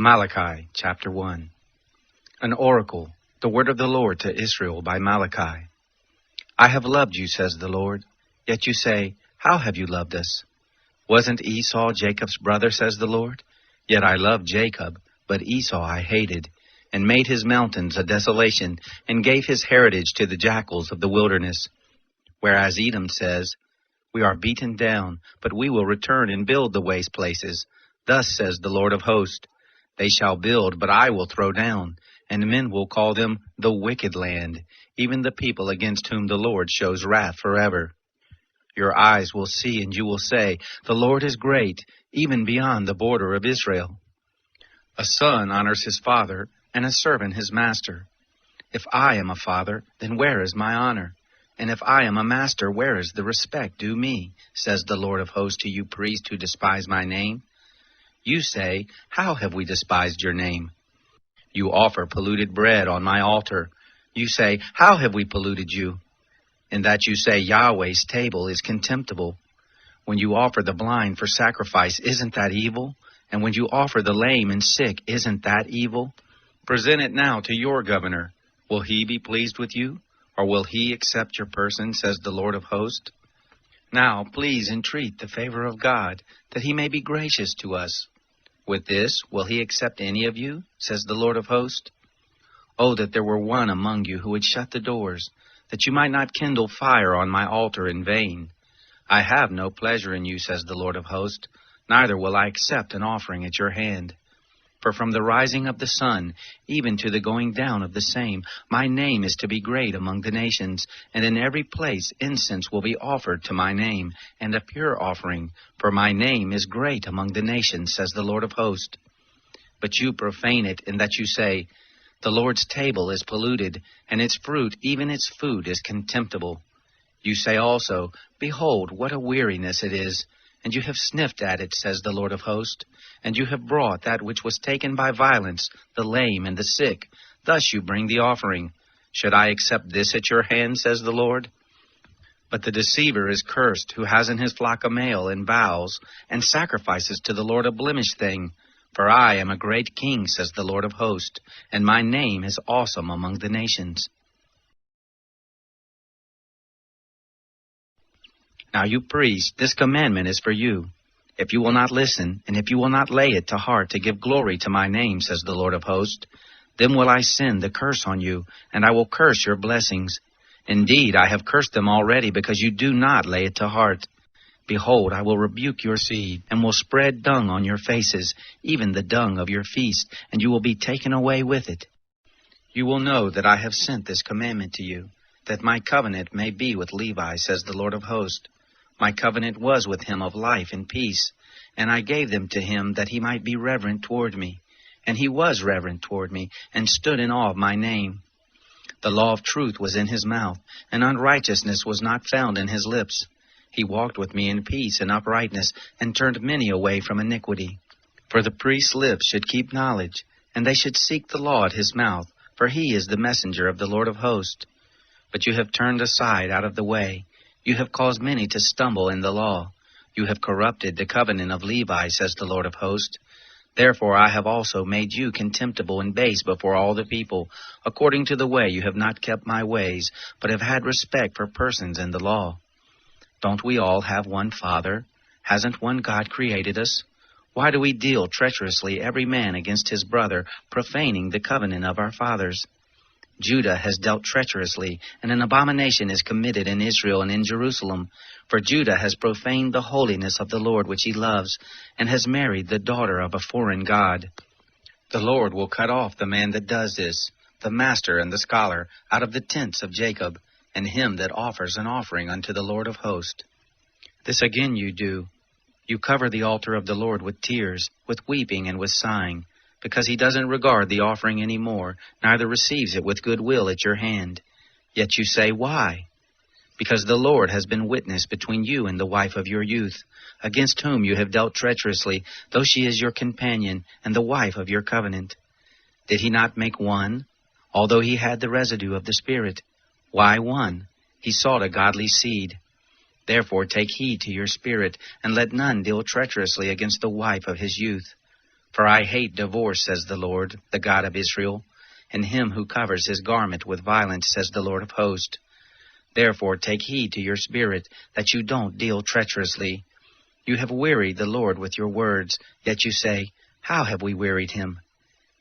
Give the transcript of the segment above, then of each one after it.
Malachi chapter 1. An oracle, the word of the Lord to Israel by Malachi. I have loved you, says the Lord. Yet you say, how have you loved us? Wasn't Esau Jacob's brother, says the Lord? Yet I loved Jacob, but Esau I hated, and made his mountains a desolation, and gave his heritage to the jackals of the wilderness. Whereas Edom says, we are beaten down, but we will return and build the waste places. Thus says the Lord of hosts, they shall build, but I will throw down, and men will call them the wicked land, even the people against whom the Lord shows wrath forever. Your eyes will see, and you will say, the Lord is great, even beyond the border of Israel. A son honors his father, and a servant his master. If I am a father, then where is my honor? And if I am a master, where is the respect due me? Says the Lord of hosts to you priests who despise my name. You say, how have we despised your name? You offer polluted bread on my altar. You say, how have we polluted you? In that you say Yahweh's table is contemptible. When you offer the blind for sacrifice, isn't that evil? And when you offer the lame and sick, isn't that evil? Present it now to your governor. Will he be pleased with you? Or will he accept your person, says the Lord of hosts? Now please entreat the favor of God, that he may be gracious to us. With this, will he accept any of you, says the Lord of hosts? Oh, that there were one among you who would shut the doors, that you might not kindle fire on my altar in vain. I have no pleasure in you, says the Lord of hosts, neither will I accept an offering at your hand. For from the rising of the sun, even to the going down of the same, my name is to be great among the nations, and in every place incense will be offered to my name, and a pure offering, for my name is great among the nations, says the Lord of hosts. But you profane it in that you say, the Lord's table is polluted, and its fruit, even its food, is contemptible. You say also, behold, what a weariness it is, and you have sniffed at it, says the Lord of hosts, and you have brought that which was taken by violence, the lame and the sick. Thus you bring the offering. Should I accept this at your hand, says the Lord? But the deceiver is cursed, who has in his flock a male, and vows, and sacrifices to the Lord a blemished thing. For I am a great king, says the Lord of hosts, and my name is awesome among the nations. Now you priests, this commandment is for you. If you will not listen, and if you will not lay it to heart to give glory to my name, says the Lord of hosts, then will I send the curse on you, and I will curse your blessings. Indeed, I have cursed them already, because you do not lay it to heart. Behold, I will rebuke your seed, and will spread dung on your faces, even the dung of your feast, and you will be taken away with it. You will know that I have sent this commandment to you, that my covenant may be with Levi, says the Lord of hosts. My covenant was with him of life and peace, and I gave them to him that he might be reverent toward me. And he was reverent toward me, and stood in awe of my name. The law of truth was in his mouth, and unrighteousness was not found in his lips. He walked with me in peace and uprightness, and turned many away from iniquity. For the priest's lips should keep knowledge, and they should seek the law at his mouth, for he is the messenger of the Lord of hosts. But you have turned aside out of the way. You have caused many to stumble in the law. You have corrupted the covenant of Levi, says the Lord of hosts. Therefore I have also made you contemptible and base before all the people. According to the way you have not kept my ways, but have had respect for persons in the law. Don't we all have one Father? Hasn't one God created us? Why do we deal treacherously every man against his brother, profaning the covenant of our fathers? Judah has dealt treacherously, and an abomination is committed in Israel and in Jerusalem. For Judah has profaned the holiness of the Lord which he loves, and has married the daughter of a foreign god. The Lord will cut off the man that does this, the master and the scholar, out of the tents of Jacob, and him that offers an offering unto the Lord of hosts. This again you do. You cover the altar of the Lord with tears, with weeping and with sighing, because he doesn't regard the offering any more, neither receives it with good will at your hand. Yet you say, why? Because the Lord has been witness between you and the wife of your youth, against whom you have dealt treacherously, though she is your companion and the wife of your covenant. Did he not make one, although he had the residue of the Spirit? Why one? He sought a godly seed. Therefore take heed to your spirit, and let none deal treacherously against the wife of his youth. For I hate divorce, says the Lord, the God of Israel, and him who covers his garment with violence, says the Lord of hosts. Therefore take heed to your spirit, that you don't deal treacherously. You have wearied the Lord with your words, yet you say, How have we wearied him?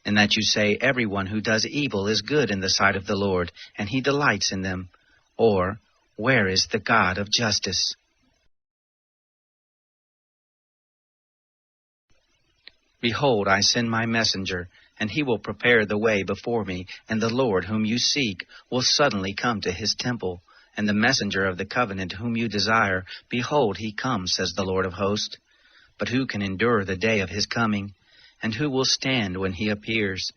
And that you say, Everyone who does evil is good in the sight of the Lord, and he delights in them. Or, where is the God of justice? Behold, I send my messenger, and he will prepare the way before me, and the Lord whom you seek will suddenly come to his temple. And the messenger of the covenant whom you desire, behold, he comes, says the Lord of hosts. But who can endure the day of his coming? And who will stand when he appears?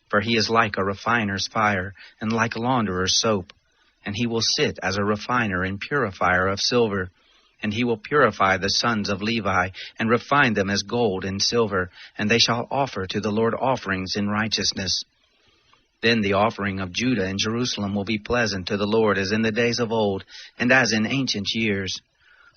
For he is like a refiner's fire, and like launderer's soap. And he will sit as a refiner and purifier of silver. And he will purify the sons of Levi, and refine them as gold and silver, and they shall offer to the Lord offerings in righteousness. Then the offering of Judah and Jerusalem will be pleasant to the Lord as in the days of old, and as in ancient years.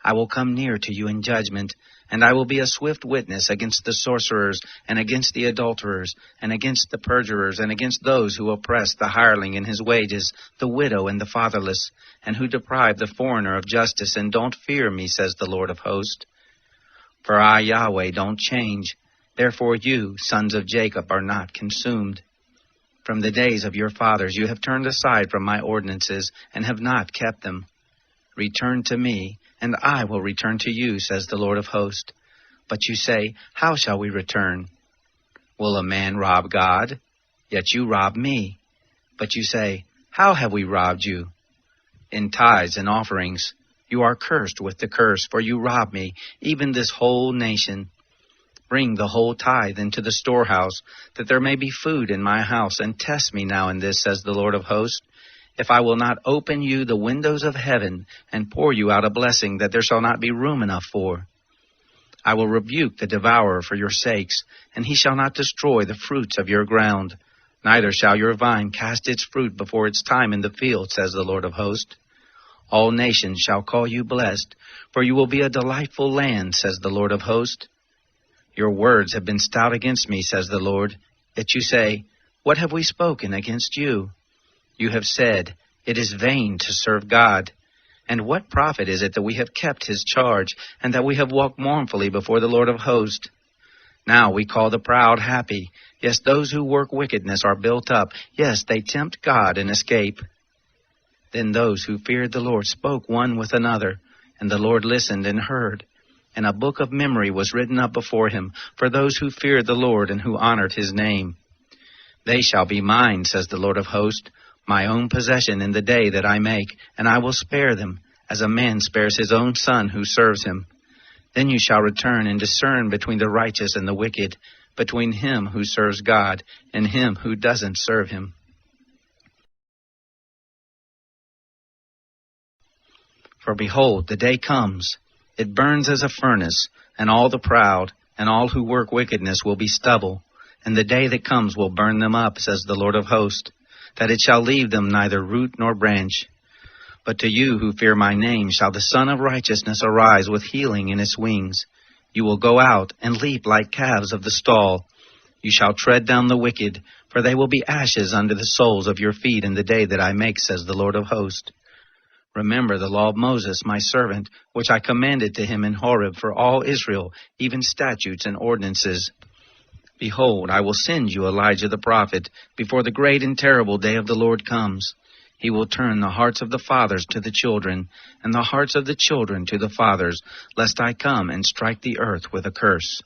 I will come near to you in judgment, and I will be a swift witness against the sorcerers, and against the adulterers, and against the perjurers, and against those who oppress the hireling in his wages, the widow and the fatherless, and who deprive the foreigner of justice, and don't fear me, says the Lord of hosts. For I, Yahweh, don't change. Therefore you, sons of Jacob, are not consumed. From the days of your fathers you have turned aside from my ordinances, and have not kept them. Return to me, and I will return to you, says the Lord of hosts. But you say, How shall we return? Will a man rob God? Yet you rob me. But you say, How have we robbed you? In tithes and offerings. You are cursed with the curse, for you rob me, even this whole nation. Bring the whole tithe into the storehouse, that there may be food in my house, and test me now in this, says the Lord of hosts. If I will not open you the windows of heaven, and pour you out a blessing that there shall not be room enough for. I will rebuke the devourer for your sakes, and he shall not destroy the fruits of your ground. Neither shall your vine cast its fruit before its time in the field, says the Lord of hosts. All nations shall call you blessed, for you will be a delightful land, says the Lord of hosts. Your words have been stout against me, says the Lord. Yet you say, What have we spoken against you? You have said, It is vain to serve God. And what profit is it that we have kept his charge, and that we have walked mournfully before the Lord of hosts? Now we call the proud happy. Yes, those who work wickedness are built up. Yes, they tempt God and escape. Then those who feared the Lord spoke one with another, and the Lord listened and heard. And a book of memory was written up before him for those who feared the Lord and who honored his name. They shall be mine, says the Lord of hosts, my own possession in the day that I make, and I will spare them, as a man spares his own son who serves him. Then you shall return and discern between the righteous and the wicked, between him who serves God and him who doesn't serve him. For behold, the day comes, it burns as a furnace, and all the proud and all who work wickedness will be stubble, and the day that comes will burn them up, says the Lord of hosts, that it shall leave them neither root nor branch. But to you who fear my name shall the Son of Righteousness arise with healing in its wings. You will go out and leap like calves of the stall. You shall tread down the wicked, for they will be ashes under the soles of your feet in the day that I make, says the Lord of hosts. Remember the law of Moses, my servant, which I commanded to him in Horeb for all Israel, even statutes and ordinances. Behold, I will send you Elijah the prophet, before the great and terrible day of the Lord comes. He will turn the hearts of the fathers to the children, and the hearts of the children to the fathers, lest I come and strike the earth with a curse.